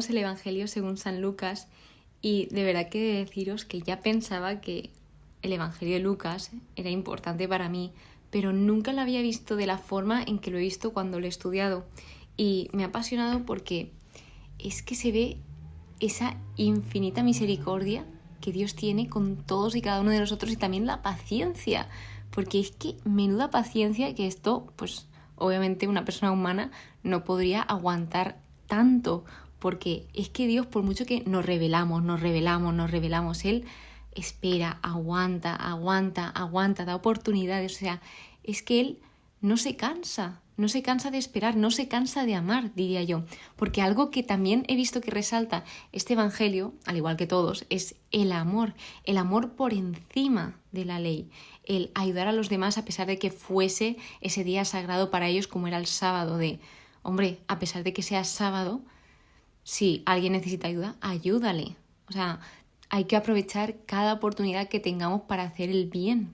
leemos el Evangelio según San Lucas y de verdad que he de deciros que ya pensaba que el Evangelio de Lucas era importante para mí, pero nunca lo había visto de la forma en que lo he visto cuando lo he estudiado. Y me ha apasionado porque es que se ve esa infinita misericordia que Dios tiene con todos y cada uno de nosotros, y también la paciencia, porque es que menuda paciencia que esto, pues obviamente una persona humana no podría aguantar tanto, porque es que Dios, por mucho que nos rebelamos, Él espera, aguanta, da oportunidades, o sea, es que Él no se cansa de esperar, no se cansa de amar, diría yo, porque algo que también he visto que resalta este Evangelio, al igual que todos, es el amor por encima de la ley, el ayudar a los demás a pesar de que fuese ese día sagrado para ellos como era el sábado, hombre, a pesar de que sea sábado, si alguien necesita ayuda, ayúdale, o sea, hay que aprovechar cada oportunidad que tengamos para hacer el bien.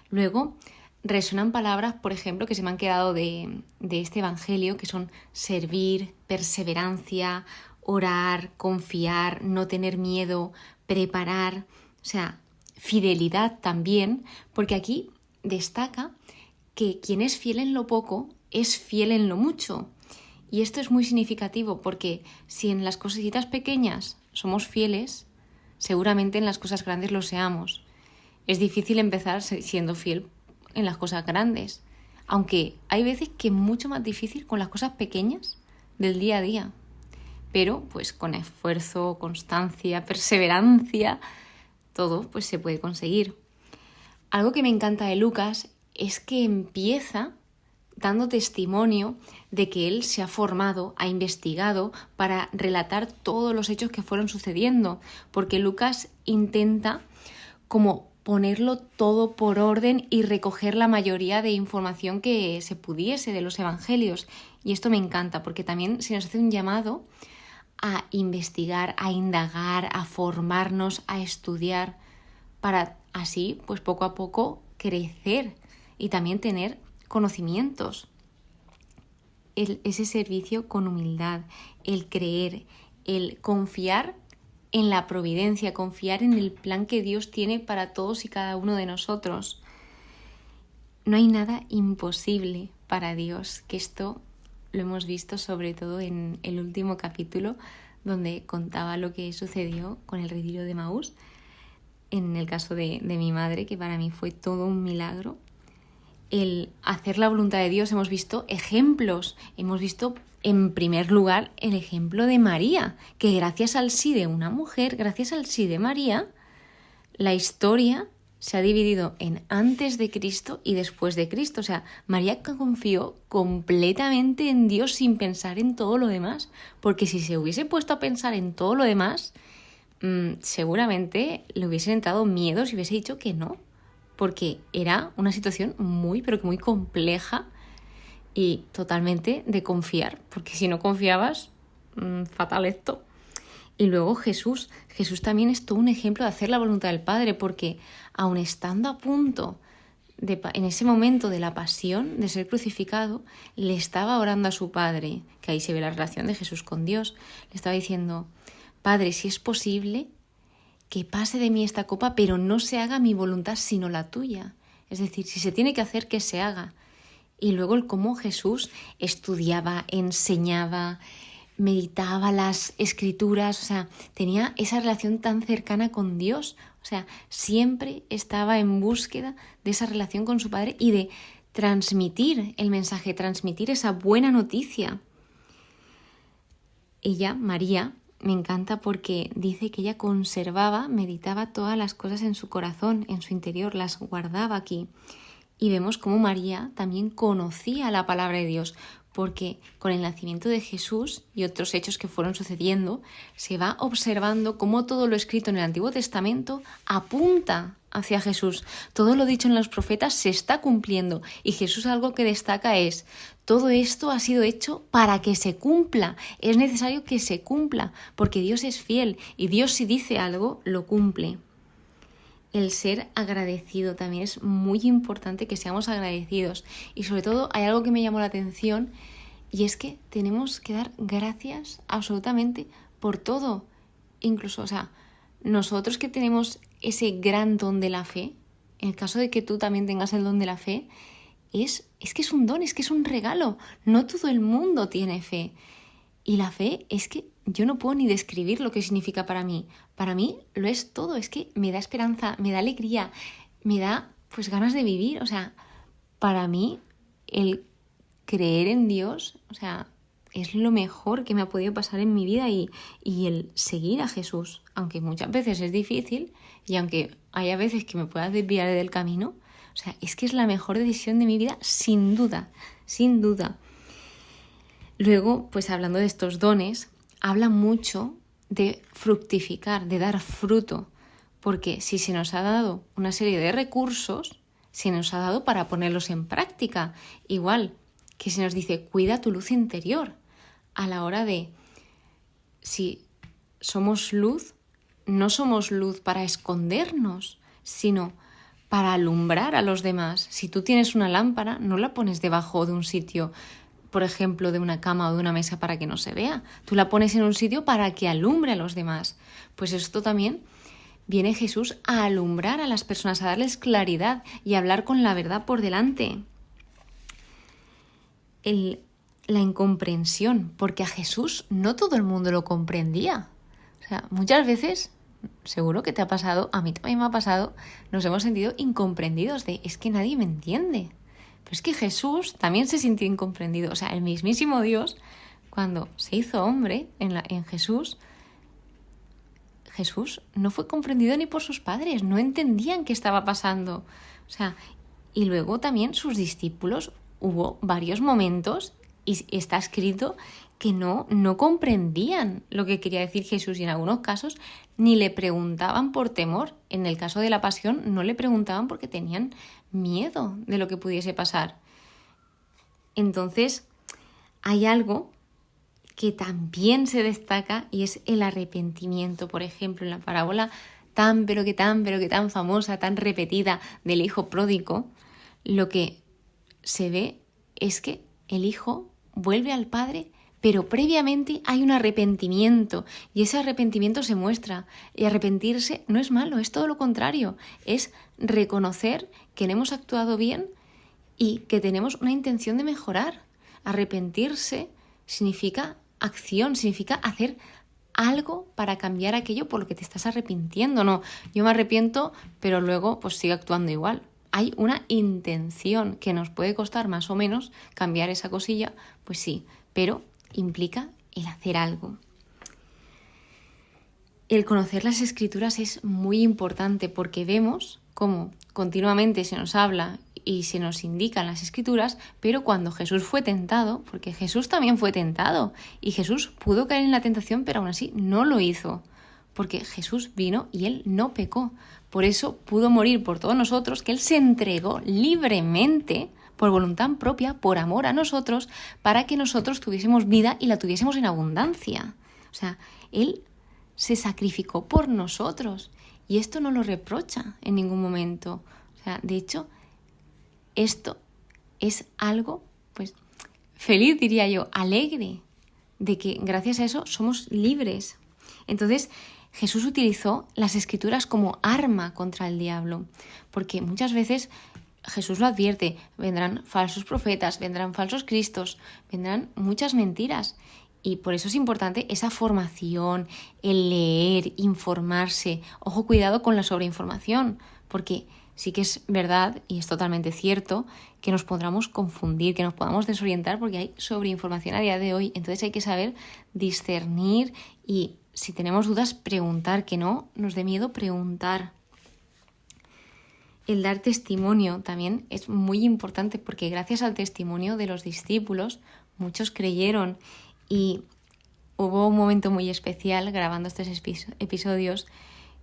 Luego, resuenan palabras, por ejemplo, que se me han quedado de este Evangelio, que son servir, perseverancia, orar, confiar, no tener miedo, preparar, o sea, fidelidad también, porque aquí destaca que quien es fiel en lo poco es fiel en lo mucho. Y esto es muy significativo porque si en las cositas pequeñas somos fieles, seguramente en las cosas grandes lo seamos. Es difícil empezar siendo fiel en las cosas grandes, aunque hay veces que es mucho más difícil con las cosas pequeñas del día a día, pero pues con esfuerzo, constancia, perseverancia, todo pues se puede conseguir. Algo que me encanta de Lucas es que empieza dando testimonio de que él se ha formado, ha investigado para relatar todos los hechos que fueron sucediendo, porque Lucas intenta como ponerlo todo por orden y recoger la mayoría de información que se pudiese de los evangelios. Y esto me encanta porque también se nos hace un llamado a investigar, a indagar, a formarnos, a estudiar, para así, pues poco a poco, crecer y también tener conocimientos. Ese servicio con humildad, el creer, el confiar en la providencia, confiar en el plan que Dios tiene para todos y cada uno de nosotros. No hay nada imposible para Dios, que esto lo hemos visto sobre todo en el último capítulo, donde contaba lo que sucedió con el retiro de Emaús, en el caso de mi madre, que para mí fue todo un milagro. El hacer la voluntad de Dios, hemos visto ejemplos, hemos visto en primer lugar el ejemplo de María, que gracias al sí de una mujer, gracias al sí de María, la historia se ha dividido en antes de Cristo y después de Cristo. O sea, María confió completamente en Dios sin pensar en todo lo demás, porque si se hubiese puesto a pensar en todo lo demás, seguramente le hubiesen entrado miedos y hubiese dicho que no, porque era una situación muy, pero que muy compleja y totalmente de confiar, porque si no confiabas, fatal esto. Y luego Jesús también es todo un ejemplo de hacer la voluntad del Padre, porque aun estando a punto, en ese momento de la pasión, de ser crucificado, le estaba orando a su Padre, que ahí se ve la relación de Jesús con Dios, le estaba diciendo: Padre, si es posible, que pase de mí esta copa, pero no se haga mi voluntad sino la tuya. Es decir, si se tiene que hacer, que se haga. Y luego el cómo Jesús estudiaba, enseñaba, meditaba las escrituras, o sea, tenía esa relación tan cercana con Dios, o sea, siempre estaba en búsqueda de esa relación con su Padre y de transmitir el mensaje, transmitir esa buena noticia. Ella, María, me encanta porque dice que ella conservaba, meditaba todas las cosas en su corazón, en su interior, las guardaba aquí. Y vemos cómo María también conocía la palabra de Dios, porque con el nacimiento de Jesús y otros hechos que fueron sucediendo, se va observando cómo todo lo escrito en el Antiguo Testamento apunta hacia Jesús. Todo lo dicho en los profetas se está cumpliendo, y Jesús algo que destaca es: todo esto ha sido hecho para que se cumpla. Es necesario que se cumpla, porque Dios es fiel y Dios, si dice algo, lo cumple. El ser agradecido también es muy importante, que seamos agradecidos. Y sobre todo hay algo que me llamó la atención, y es que tenemos que dar gracias absolutamente por todo. Incluso, o sea, nosotros que tenemos ese gran don de la fe, en el caso de que tú también tengas el don de la fe, es que es un don, es que es un regalo. No todo el mundo tiene fe. Y la fe es que yo no puedo ni describir lo que significa para mí. Para mí lo es todo, es que me da esperanza, me da alegría, me da pues ganas de vivir. O sea, para mí el creer en Dios, o sea, es lo mejor que me ha podido pasar en mi vida y el seguir a Jesús, aunque muchas veces es difícil y aunque haya veces que me pueda desviar del camino, o sea, es que es la mejor decisión de mi vida, sin duda, sin duda. Luego, pues hablando de estos dones, habla mucho de fructificar, de dar fruto, porque si se nos ha dado una serie de recursos, se nos ha dado para ponerlos en práctica. Igual que se nos dice, cuida tu luz interior, a la hora de, si somos luz, no somos luz para escondernos, sino para alumbrar a los demás. Si tú tienes una lámpara, no la pones debajo de un sitio, por ejemplo, de una cama o de una mesa para que no se vea. Tú la pones en un sitio para que alumbre a los demás. Pues esto también viene Jesús a alumbrar a las personas, a darles claridad y a hablar con la verdad por delante. La incomprensión, porque a Jesús no todo el mundo lo comprendía. O sea, muchas veces, seguro que te ha pasado, a mí también me ha pasado, nos hemos sentido incomprendidos de, es que nadie me entiende. Pero es que Jesús también se sintió incomprendido. O sea, el mismísimo Dios, cuando se hizo hombre en Jesús no fue comprendido ni por sus padres, no entendían qué estaba pasando. O sea, y luego también sus discípulos, hubo varios momentos, y está escrito, que no comprendían lo que quería decir Jesús y en algunos casos ni le preguntaban por temor. En el caso de la pasión no le preguntaban porque tenían miedo de lo que pudiese pasar. Entonces, hay algo que también se destaca y es el arrepentimiento. Por ejemplo, en la parábola tan famosa, tan repetida del hijo pródigo, lo que se ve es que el hijo vuelve al padre, pero previamente hay un arrepentimiento y ese arrepentimiento se muestra. Y arrepentirse no es malo, es todo lo contrario. Es reconocer que no hemos actuado bien y que tenemos una intención de mejorar. Arrepentirse significa acción, significa hacer algo para cambiar aquello por lo que te estás arrepintiendo. No, yo me arrepiento, pero luego pues sigo actuando igual. Hay una intención que nos puede costar más o menos cambiar esa cosilla, pues sí, pero implica el hacer algo. El conocer las Escrituras es muy importante porque vemos cómo continuamente se nos habla y se nos indican las Escrituras, pero cuando Jesús fue tentado, porque Jesús también fue tentado y Jesús pudo caer en la tentación, pero aún así no lo hizo, porque Jesús vino y Él no pecó. Por eso pudo morir por todos nosotros, que Él se entregó libremente, por voluntad propia, por amor a nosotros, para que nosotros tuviésemos vida y la tuviésemos en abundancia. O sea, Él se sacrificó por nosotros y esto no lo reprocha en ningún momento. O sea, de hecho, esto es algo, pues, feliz, diría yo, alegre, de que gracias a eso somos libres. Entonces, Jesús utilizó las Escrituras como arma contra el diablo, porque muchas veces Jesús lo advierte, vendrán falsos profetas, vendrán falsos cristos, vendrán muchas mentiras. Y por eso es importante esa formación, el leer, informarse. Ojo, cuidado con la sobreinformación, porque sí que es verdad y es totalmente cierto que nos podamos confundir, que nos podamos desorientar porque hay sobreinformación a día de hoy. Entonces hay que saber discernir y si tenemos dudas, preguntar, que no nos dé miedo preguntar. El dar testimonio también es muy importante porque gracias al testimonio de los discípulos muchos creyeron y hubo un momento muy especial grabando estos episodios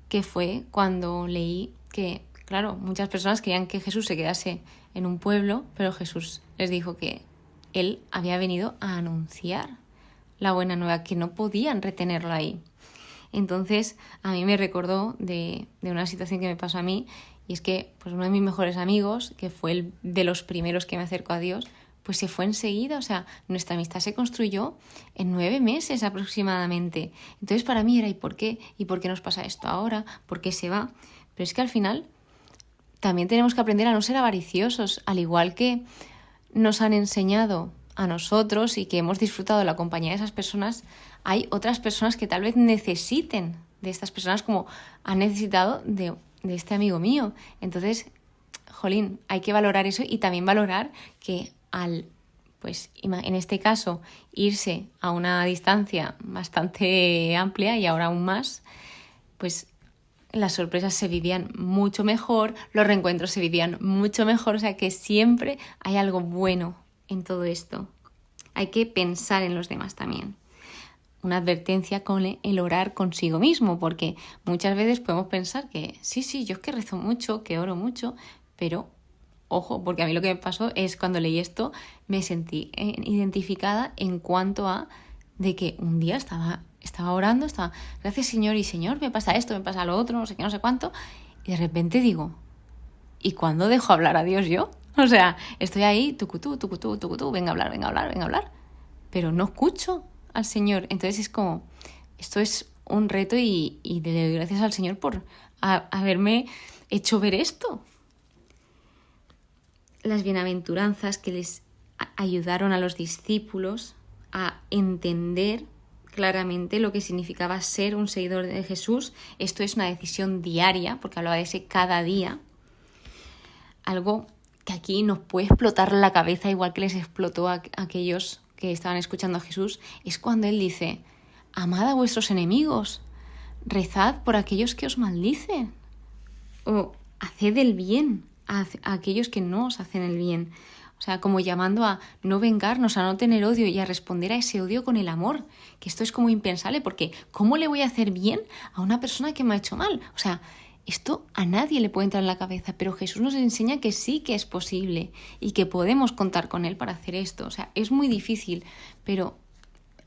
que fue cuando leí que, claro, muchas personas querían que Jesús se quedase en un pueblo, pero Jesús les dijo que Él había venido a anunciar la buena nueva, que no podían retenerlo ahí. Entonces a mí me recordó de una situación que me pasó a mí, y es que pues uno de mis mejores amigos, que fue el de los primeros que me acercó a Dios, pues se fue enseguida. O sea, nuestra amistad se construyó en 9 meses aproximadamente. Entonces para mí era ¿y por qué? ¿Y por qué nos pasa esto ahora? ¿Por qué se va? Pero es que al final también tenemos que aprender a no ser avariciosos, al igual que nos han enseñado a nosotros y que hemos disfrutado de la compañía de esas personas. Hay otras personas que tal vez necesiten de estas personas como han necesitado de este amigo mío. Entonces, jolín, hay que valorar eso y también valorar que al, pues en este caso, irse a una distancia bastante amplia y ahora aún más, pues las sorpresas se vivían mucho mejor, los reencuentros se vivían mucho mejor, o sea que siempre hay algo bueno en todo esto. Hay que pensar en los demás también. Una advertencia con el orar consigo mismo, porque muchas veces podemos pensar que sí, yo es que rezo mucho, que oro mucho, pero ojo, porque a mí lo que me pasó es cuando leí esto me sentí identificada en cuanto a de que un día estaba orando, gracias Señor y Señor, me pasa esto, me pasa lo otro, no sé qué, no sé cuánto, y de repente digo, ¿y cuándo dejo hablar a Dios yo? O sea, estoy ahí, tucutú, venga a hablar, pero no escucho al Señor. Entonces es como, esto es un reto y le doy gracias al Señor por haberme hecho ver esto. Las bienaventuranzas que les ayudaron a los discípulos a entender claramente lo que significaba ser un seguidor de Jesús. Esto es una decisión diaria, porque hablaba de ese cada día. Algo que aquí nos puede explotar la cabeza, igual que les explotó a aquellos que estaban escuchando a Jesús, es cuando Él dice, amad a vuestros enemigos, rezad por aquellos que os maldicen, o haced el bien a aquellos que no os hacen el bien. O sea, como llamando a no vengarnos, a no tener odio y a responder a ese odio con el amor, que esto es como impensable, porque ¿cómo le voy a hacer bien a una persona que me ha hecho mal? O sea, esto a nadie le puede entrar en la cabeza, pero Jesús nos enseña que sí que es posible y que podemos contar con Él para hacer esto. O sea, es muy difícil, pero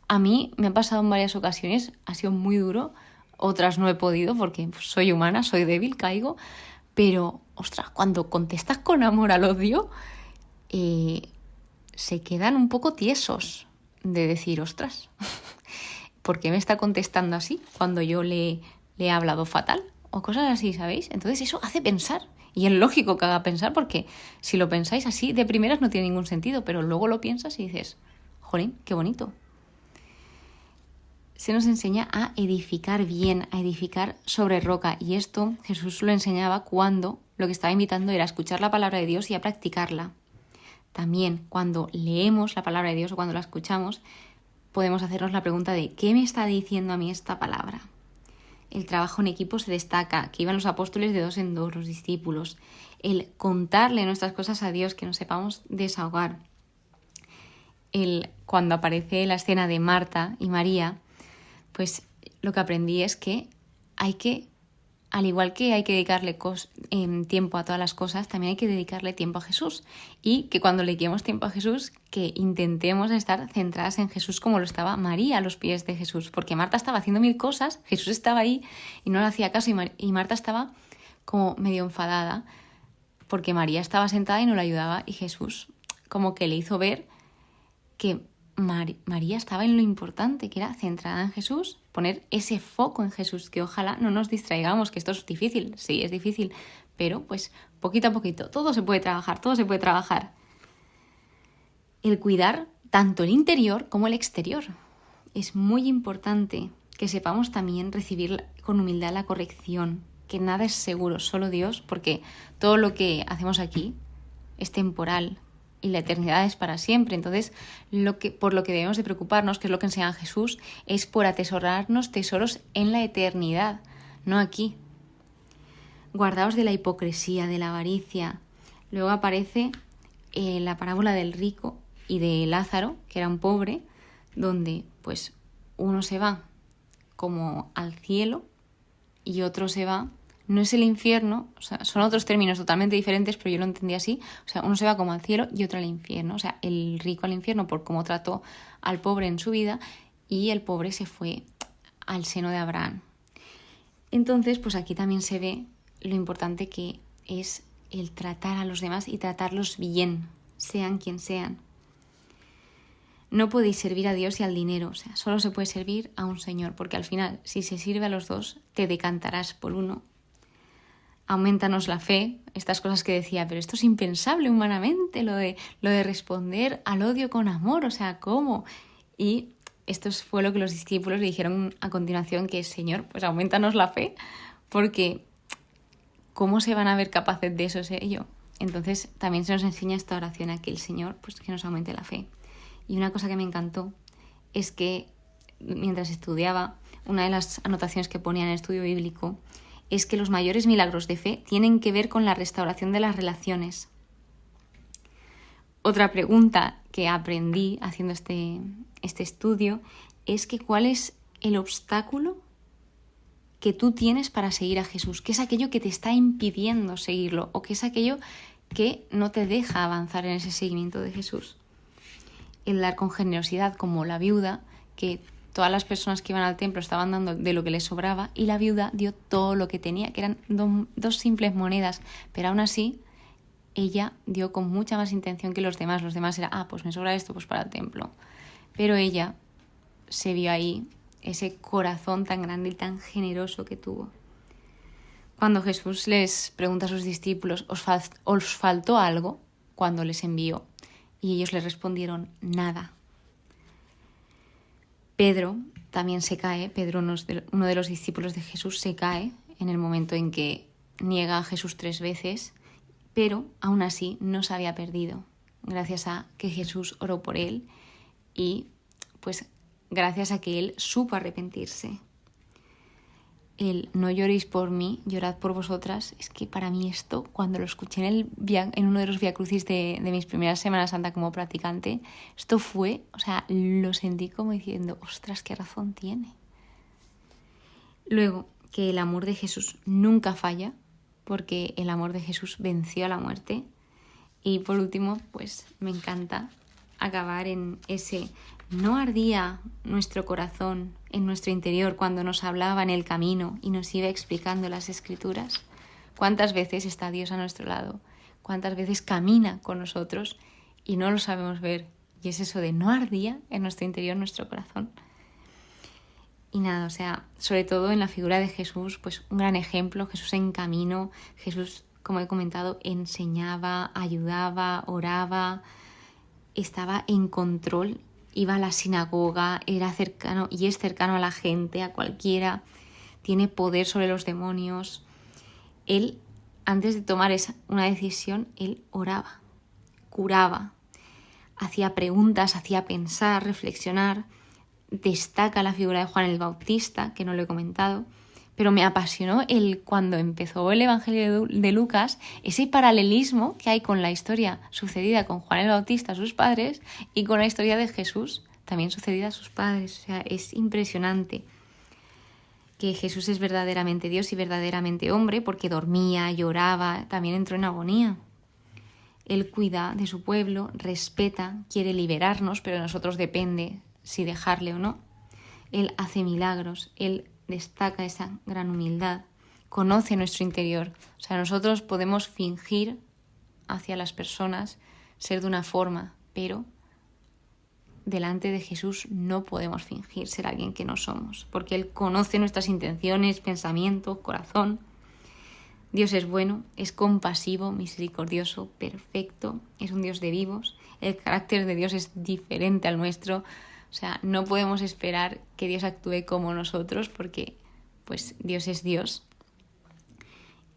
a mí me ha pasado en varias ocasiones, ha sido muy duro, otras no he podido porque soy humana, soy débil, caigo, pero, ostras, cuando contestas con amor al odio, se quedan un poco tiesos de decir, ostras, ¿por qué me está contestando así cuando yo le he hablado fatal? O cosas así, ¿sabéis? Entonces eso hace pensar. Y es lógico que haga pensar porque si lo pensáis así, de primeras no tiene ningún sentido, pero luego lo piensas y dices, jolín, qué bonito. Se nos enseña a edificar bien, a edificar sobre roca. Y esto Jesús lo enseñaba cuando lo que estaba invitando era a escuchar la palabra de Dios y a practicarla. También cuando leemos la palabra de Dios o cuando la escuchamos, podemos hacernos la pregunta de ¿qué me está diciendo a mí esta palabra? El trabajo en equipo se destaca, que iban los apóstoles de 2 en 2, los discípulos. El contarle nuestras cosas a Dios, que nos sepamos desahogar. Cuando aparece la escena de Marta y María, pues lo que aprendí es que al igual que hay que dedicarle tiempo a todas las cosas, también hay que dedicarle tiempo a Jesús. Y que cuando le dediquemos tiempo a Jesús, que intentemos estar centradas en Jesús como lo estaba María a los pies de Jesús. Porque Marta estaba haciendo 1000 cosas, Jesús estaba ahí y no le hacía caso. Y Marta estaba como medio enfadada porque María estaba sentada y no le ayudaba. Y Jesús como que le hizo ver que María estaba en lo importante, que era centrada en Jesús, poner ese foco en Jesús, que ojalá no nos distraigamos, que esto es difícil, sí, es difícil, pero pues poquito a poquito, todo se puede trabajar. El cuidar tanto el interior como el exterior. Es muy importante que sepamos también recibir con humildad la corrección, que nada es seguro, solo Dios, porque todo lo que hacemos aquí es temporal, y la eternidad es para siempre. Entonces, por lo que debemos de preocuparnos, que es lo que enseña Jesús, es por atesorarnos tesoros en la eternidad, no aquí. Guardaos de la hipocresía, de la avaricia. Luego aparece la parábola del rico y de Lázaro, que era un pobre, donde pues uno se va como al cielo y otro se va. No es el infierno, o sea, son otros términos totalmente diferentes, pero yo lo entendí así. O sea, uno se va como al cielo y otro al infierno. O sea, el rico al infierno por cómo trató al pobre en su vida y el pobre se fue al seno de Abraham. Entonces, pues aquí también se ve lo importante que es el tratar a los demás y tratarlos bien, sean quien sean. no podéis servir a Dios y al dinero, o sea, solo se puede servir a un Señor, porque al final, si se sirve a los dos, te decantarás por uno. Aumentanos la fe, estas cosas que decía, pero esto es impensable humanamente, lo de responder al odio con amor, o sea, ¿cómo? Y esto fue lo que los discípulos le dijeron a continuación, que es, Señor, pues aumentanos la fe, porque ¿cómo se van a ver capaces de eso ellos? Entonces también se nos enseña esta oración a que el Señor, pues que nos aumente la fe. Y una cosa que me encantó es que mientras estudiaba, una de las anotaciones que ponía en el estudio bíblico es que los mayores milagros de fe tienen que ver con la restauración de las relaciones. Otra pregunta que aprendí haciendo este estudio es que ¿cuál es el obstáculo que tú tienes para seguir a Jesús? ¿Qué es aquello que te está impidiendo seguirlo? ¿O qué es aquello que no te deja avanzar en ese seguimiento de Jesús? El dar con generosidad, como la viuda, que todas las personas que iban al templo estaban dando de lo que les sobraba y la viuda dio todo lo que tenía, que eran dos simples monedas, pero aún así ella dio con mucha más intención que los demás. Los demás era, pues me sobra esto, pues para el templo. Pero ella se vio ahí ese corazón tan grande y tan generoso que tuvo. Cuando Jesús les pregunta a sus discípulos, ¿os faltó algo cuando les envió? Y ellos le respondieron, nada. Pedro también se cae, Pedro, uno de los discípulos de Jesús, se cae en el momento en que niega a Jesús 3 veces, pero aún así no se había perdido, gracias a que Jesús oró por él y pues gracias a que él supo arrepentirse. El no lloréis por mí, llorad por vosotras, es que para mí esto, cuando lo escuché en uno de los viacrucis de mis primeras Semanas Santa como practicante, esto fue, o sea, lo sentí como diciendo, ostras, qué razón tiene. Luego, que el amor de Jesús nunca falla, porque el amor de Jesús venció a la muerte. Y por último, pues me encanta acabar en ese: ¿no ardía nuestro corazón en nuestro interior cuando nos hablaba en el camino y nos iba explicando las Escrituras? ¿Cuántas veces está Dios a nuestro lado? ¿Cuántas veces camina con nosotros y no lo sabemos ver? Y es eso de ¿no ardía en nuestro interior nuestro corazón? Y nada, o sea, sobre todo en la figura de Jesús, pues un gran ejemplo, Jesús en camino, Jesús, como he comentado, enseñaba, ayudaba, oraba, estaba en control, iba a la sinagoga, era cercano y es cercano a la gente, a cualquiera, tiene poder sobre los demonios. Él, antes de tomar una decisión, él oraba, curaba, hacía preguntas, hacía pensar, reflexionar. Destaca la figura de Juan el Bautista, que no lo he comentado, pero me apasionó cuando empezó el Evangelio de Lucas, ese paralelismo que hay con la historia sucedida con Juan el Bautista, sus padres, y con la historia de Jesús, también sucedida a sus padres. O sea, es impresionante que Jesús es verdaderamente Dios y verdaderamente hombre, porque dormía, lloraba, también entró en agonía. Él cuida de su pueblo, respeta, quiere liberarnos, pero de nosotros depende si dejarle o no. Él hace milagros, él destaca esa gran humildad, conoce nuestro interior. O sea, nosotros podemos fingir hacia las personas, ser de una forma, pero delante de Jesús no podemos fingir ser alguien que no somos, porque Él conoce nuestras intenciones, pensamientos, corazón. Dios es bueno, es compasivo, misericordioso, perfecto, es un Dios de vivos. El carácter de Dios es diferente al nuestro. O sea, no podemos esperar que Dios actúe como nosotros porque, pues, Dios es Dios.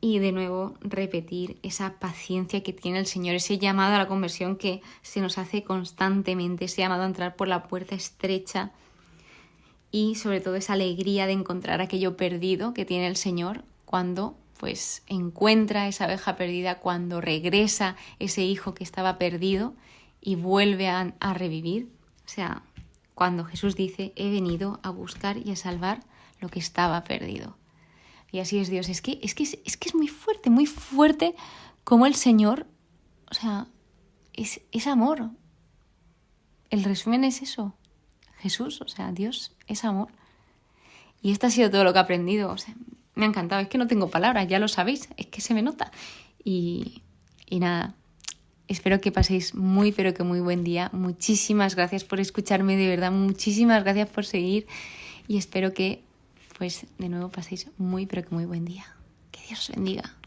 Y de nuevo repetir esa paciencia que tiene el Señor, ese llamado a la conversión que se nos hace constantemente, ese llamado a entrar por la puerta estrecha y sobre todo esa alegría de encontrar aquello perdido que tiene el Señor cuando pues encuentra esa oveja perdida, cuando regresa ese hijo que estaba perdido y vuelve a revivir. O sea, cuando Jesús dice, he venido a buscar y a salvar lo que estaba perdido. Y así es Dios. Es que es muy fuerte como el Señor, o sea, es amor. El resumen es eso. Jesús, o sea, Dios es amor. Y esto ha sido todo lo que he aprendido. O sea, me ha encantado. Es que no tengo palabras, ya lo sabéis. Es que se me nota. Y nada, Espero que paséis muy, pero que muy buen día. Muchísimas gracias por escucharme, de verdad, muchísimas gracias por seguir y espero que, pues, de nuevo paséis muy, pero que muy buen día. Que Dios os bendiga.